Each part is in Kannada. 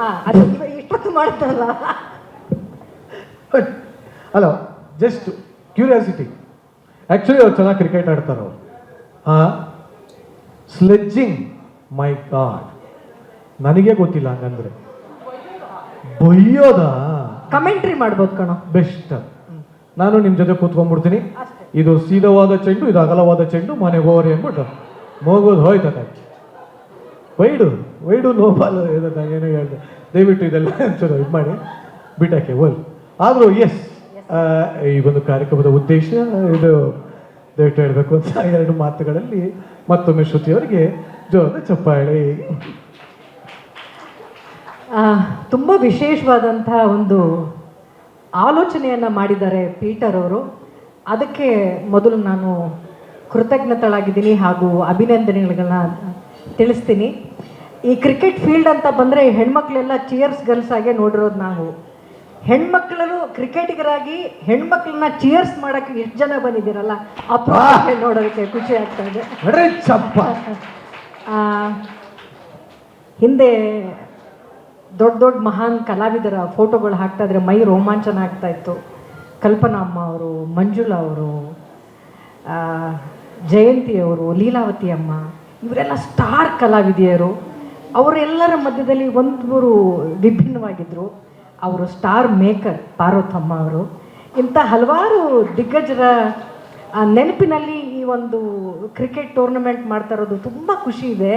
ಅದು ಇಷ್ಟೊತ್ತು ಮಾಡ್ತಾರಲ್ಲ. ಅಲ್ಲ, ಜಸ್ಟ್ ಕ್ಯೂರಿಯಾಸಿಟಿ. ಆ್ಯಕ್ಚುಲಿ ಅವ್ರು ಚೆನ್ನಾಗಿ ಕ್ರಿಕೆಟ್ ಆಡ್ತಾರೆ ಅವರು. ಸ್ಲೆಡ್ಜಿಂಗ್, ಮೈ ಗಾಡ್, ನನಗೆ ಗೊತ್ತಿಲ್ಲ ಹಂಗಂದ್ರೆ. ಬೈಯೋದ ಕಮೆಂಟ್ರಿ ಮಾಡ್ಬೋದು ಕಣೋ, ಬೆಸ್ಟ್. ನಾನು ನಿಮ್ಮ ಜೊತೆ ಕೂತ್ಕೊಂಡ್ಬಿಡ್ತೀನಿ. ಇದು ಸೀದವಾದ ಚೆಂಡು, ಇದು ಅಗಲವಾದ ಚೆಂಡು, ಮನೆಗೆ ಹೋಗ್ರಿ ಅಂದ್ಬಿಟ್ಟು ಹೋಗೋದು ಹೋಯ್ತದೆ. ವೈಡು ನೋ ಬಾಲ್ ಏನೋ ಹೇಳಿದೆ. ದಯವಿಟ್ಟು ಇದೆಲ್ಲ ಒಂಚೂರು ಇದು ಮಾಡಿ ಬಿಟ್ಟಾಕೆ ಹೋಲ್. ಆದರೂ ಎಸ್, ಈ ಒಂದು ಕಾರ್ಯಕ್ರಮದ ಉದ್ದೇಶ ಇದು ದಯವಿಟ್ಟು ಹೇಳಬೇಕು ಅಂತ ಎರಡು ಮಾತುಗಳಲ್ಲಿ ಮತ್ತೊಮ್ಮೆ ಶ್ರುತಿಯವರಿಗೆ ಜೋರದ ಚಪ್ಪಾಳೆ. ತುಂಬ ವಿಶೇಷವಾದಂಥ ಒಂದು ಆಲೋಚನೆಯನ್ನು ಮಾಡಿದ್ದಾರೆ ಪೀಟರ್ ಅವರು. ಅದಕ್ಕೆ ಮೊದಲು ನಾನು ಕೃತಜ್ಞತಳಾಗಿದ್ದೀನಿ ಹಾಗೂ ಅಭಿನಂದನೆಗಳನ್ನ ತಿಳಿಸ್ತೀನಿ. ಈ ಕ್ರಿಕೆಟ್ ಫೀಲ್ಡ್ ಅಂತ ಬಂದರೆ ಹೆಣ್ಮಕ್ಳೆಲ್ಲ ಚಿಯರ್ಸ್ ಗರ್ಲ್ಸ್ ಆಗೇ ನೋಡಿರೋದು ನಾವು. ಹೆಣ್ಮಕ್ಳಲ್ಲೂ ಕ್ರಿಕೆಟಿಗರಾಗಿ ಹೆಣ್ಮಕ್ಳನ್ನ ಚಿಯರ್ಸ್ ಮಾಡೋಕ್ಕೆ ಎಷ್ಟು ಜನ ಬಂದಿದ್ದೀರಲ್ಲ, ಅಪ್ಪ ನೋಡೋದಕ್ಕೆ ಖುಷಿ ಆಗ್ತಾ ಇದೆ. ಹಿಂದೆ ದೊಡ್ಡ ದೊಡ್ಡ ಮಹಾನ್ ಕಲಾವಿದರ ಫೋಟೋಗಳು ಹಾಕ್ತಾ ಇದ್ರೆ ಮೈ ರೋಮಾಂಚನ ಆಗ್ತಾ ಇತ್ತು. ಕಲ್ಪನಾ ಅಮ್ಮ ಅವರು, ಮಂಜುಳಾ ಅವರು, ಜಯಂತಿ ಅವರು, ಲೀಲಾವತಿ ಅಮ್ಮ, ಇವರೆಲ್ಲ ಸ್ಟಾರ್ ಕಲಾವಿದೆಯರು. ಅವರೆಲ್ಲರ ಮಧ್ಯದಲ್ಲಿ ಒಂದೂರು ವಿಭಿನ್ನವಾಗಿದ್ದರು. ಅವರು ಸ್ಟಾರ್ ಮೇಕರ್ ಪಾರ್ವತಮ್ಮ ಅವರು. ಇಂಥ ಹಲವಾರು ದಿಗ್ಗಜರ ನೆನಪಿನಲ್ಲಿ ಈ ಒಂದು ಕ್ರಿಕೆಟ್ ಟೂರ್ನಮೆಂಟ್ ಮಾಡ್ತಾ ಇರೋದು ತುಂಬ ಖುಷಿ ಇದೆ.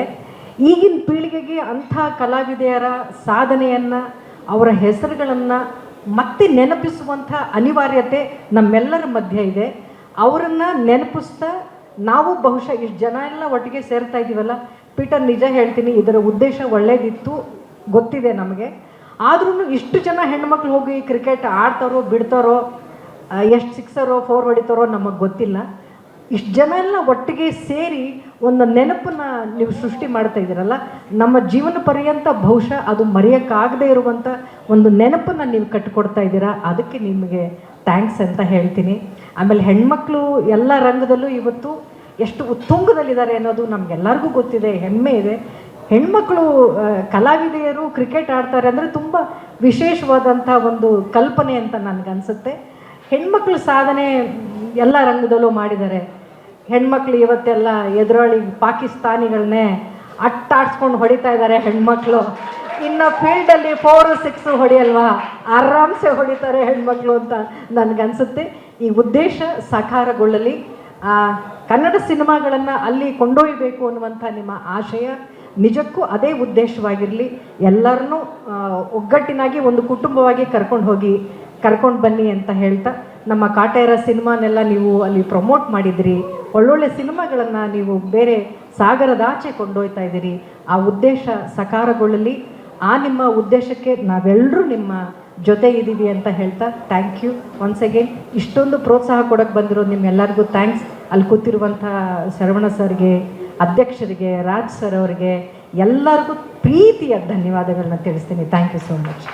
ಈಗಿನ ಪೀಳಿಗೆಗೆ ಅಂಥ ಕಲಾವಿದೆಯರ ಸಾಧನೆಯನ್ನು, ಅವರ ಹೆಸರುಗಳನ್ನು ಮತ್ತೆ ನೆನಪಿಸುವಂಥ ಅನಿವಾರ್ಯತೆ ನಮ್ಮೆಲ್ಲರ ಮಧ್ಯೆ ಇದೆ. ಅವರನ್ನು ನೆನಪಿಸ್ತಾ ನಾವು ಬಹುಶಃ ಇಷ್ಟು ಜನ ಎಲ್ಲ ಒಟ್ಟಿಗೆ ಸೇರ್ತಾ ಇದ್ದೀವಲ್ಲ. ಪೀಟರ್, ನಿಜ ಹೇಳ್ತೀನಿ, ಇದರ ಉದ್ದೇಶ ಒಳ್ಳೇದಿತ್ತು, ಗೊತ್ತಿದೆ ನಮಗೆ. ಆದ್ರೂ ಇಷ್ಟು ಜನ ಹೆಣ್ಮಕ್ಳು ಹೋಗಿ ಕ್ರಿಕೆಟ್ ಆಡ್ತಾರೋ ಬಿಡ್ತಾರೋ, ಎಷ್ಟು ಸಿಕ್ಸರೋ ಫೋರ್ ಹೊಡಿತಾರೋ ನಮಗೆ ಗೊತ್ತಿಲ್ಲ. ಇಷ್ಟು ಜನ ಎಲ್ಲ ಒಟ್ಟಿಗೆ ಸೇರಿ ಒಂದು ನೆನಪನ್ನು ನೀವು ಸೃಷ್ಟಿ ಮಾಡ್ತಾ ಇದ್ದೀರಲ್ಲ, ನಮ್ಮ ಜೀವನ ಪರ್ಯಂತ ಬಹುಶಃ ಅದು ಮರೆಯೋಕ್ಕಾಗದೇ ಇರುವಂಥ ಒಂದು ನೆನಪನ್ನು ನೀವು ಕಟ್ಟಿಕೊಡ್ತಾ ಇದ್ದೀರಾ. ಅದಕ್ಕೆ ನಿಮಗೆ ಥ್ಯಾಂಕ್ಸ್ ಅಂತ ಹೇಳ್ತೀನಿ. ಆಮೇಲೆ ಹೆಣ್ಮಕ್ಳು ಎಲ್ಲ ರಂಗದಲ್ಲೂ ಇವತ್ತು ಎಷ್ಟು ಉತ್ತುಂಗದಲ್ಲಿದ್ದಾರೆ ಅನ್ನೋದು ನಮಗೆಲ್ಲರಿಗೂ ಗೊತ್ತಿದೆ, ಹೆಮ್ಮೆ ಇದೆ. ಹೆಣ್ಮಕ್ಳು ಕಲಾವಿದೆಯರು ಕ್ರಿಕೆಟ್ ಆಡ್ತಾರೆ ಅಂದರೆ ತುಂಬ ವಿಶೇಷವಾದಂಥ ಒಂದು ಕಲ್ಪನೆ ಅಂತ ನನಗನ್ಸುತ್ತೆ. ಹೆಣ್ಮಕ್ಳು ಸಾಧನೆ ಎಲ್ಲ ರಂಗದಲ್ಲೂ ಮಾಡಿದ್ದಾರೆ. ಹೆಣ್ಮಕ್ಳು ಇವತ್ತೆಲ್ಲ ಎದುರಾಳಿ ಪಾಕಿಸ್ತಾನಿಗಳನ್ನೇ ಅಟ್ಟಾಡ್ಸ್ಕೊಂಡು ಹೊಡಿತಾ ಇದ್ದಾರೆ ಹೆಣ್ಮಕ್ಳು. ಇನ್ನು ಫೀಲ್ಡಲ್ಲಿ 4-6 ಹೊಡೆಯಲ್ವಾ, ಆರಾಮ್ಸೆ ಹೊಡಿತಾರೆ ಹೆಣ್ಮಕ್ಳು ಅಂತ ನನಗನ್ಸುತ್ತೆ. ಈ ಉದ್ದೇಶ ಸಾಕಾರಗೊಳ್ಳಲಿ, ಕನ್ನಡ ಸಿನಿಮಾಗಳನ್ನು ಅಲ್ಲಿ ಕೊಂಡೊಯ್ಯಬೇಕು ಅನ್ನುವಂಥ ನಿಮ್ಮ ಆಶಯ ನಿಜಕ್ಕೂ ಅದೇ ಉದ್ದೇಶವಾಗಿರಲಿ. ಎಲ್ಲರನ್ನೂ ಒಗ್ಗಟ್ಟಿನಾಗಿ ಒಂದು ಕುಟುಂಬವಾಗಿ ಕರ್ಕೊಂಡು ಬನ್ನಿ ಅಂತ ಹೇಳ್ತಾ, ನಮ್ಮ ಕಾಟೇರ ಸಿನಿಮಾನೆಲ್ಲ ನೀವು ಅಲ್ಲಿ ಪ್ರಮೋಟ್ ಮಾಡಿದಿರಿ, ಒಳ್ಳೊಳ್ಳೆ ಸಿನಿಮಾಗಳನ್ನು ನೀವು ಬೇರೆ ಸಾಗರದಾಚೆ ಕೊಂಡೊಯ್ತಾ ಇದ್ದೀರಿ. ಆ ಉದ್ದೇಶ ಸಕಾರಗೊಳ್ಳಲಿ. ಆ ನಿಮ್ಮ ಉದ್ದೇಶಕ್ಕೆ ನಾವೆಲ್ಲರೂ ನಿಮ್ಮ ಜೊತೆ ಇದ್ದೀವಿ ಅಂತ ಹೇಳ್ತಾ ಥ್ಯಾಂಕ್ ಯು ಒನ್ಸ್ ಅಗೇನ್. ಇಷ್ಟೊಂದು ಪ್ರೋತ್ಸಾಹ ಕೊಡೋಕ್ಕೆ ಬಂದಿರೋ ನಿಮ್ಮೆಲ್ಲರಿಗೂ ಥ್ಯಾಂಕ್ಸ್. ಅಲ್ಲಿ ಕೂತಿರುವಂಥ ಶರವಣ ಸರ್ಗೆ, ಅಧ್ಯಕ್ಷರಿಗೆ, ರಾಜ್ ಸರ್ ಅವರಿಗೆ ಎಲ್ಲರಿಗೂ ಪ್ರೀತಿಯ ಧನ್ಯವಾದಗಳನ್ನ ತಿಳಿಸ್ತೀನಿ. Thank you so much.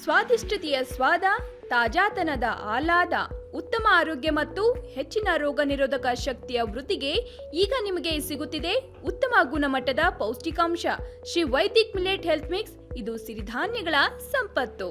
ಸ್ವಾದಿಷ್ಟತೆಯ ಸ್ವಾದ, ತಾಜಾತನದ ಆಹ್ಲಾದ, ಉತ್ತಮ ಆರೋಗ್ಯ ಮತ್ತು ಹೆಚ್ಚಿನ ರೋಗ ನಿರೋಧಕ ಶಕ್ತಿಯ ವೃದ್ಧಿಗೆ ಈಗ ನಿಮಗೆ ಸಿಗುತ್ತಿದೆ ಉತ್ತಮ ಗುಣಮಟ್ಟದ ಪೌಷ್ಟಿಕಾಂಶ Shri Vaidik millet health mix. ಇದು ಸಿರಿಧಾನ್ಯಗಳ ಸಂಪತ್ತು.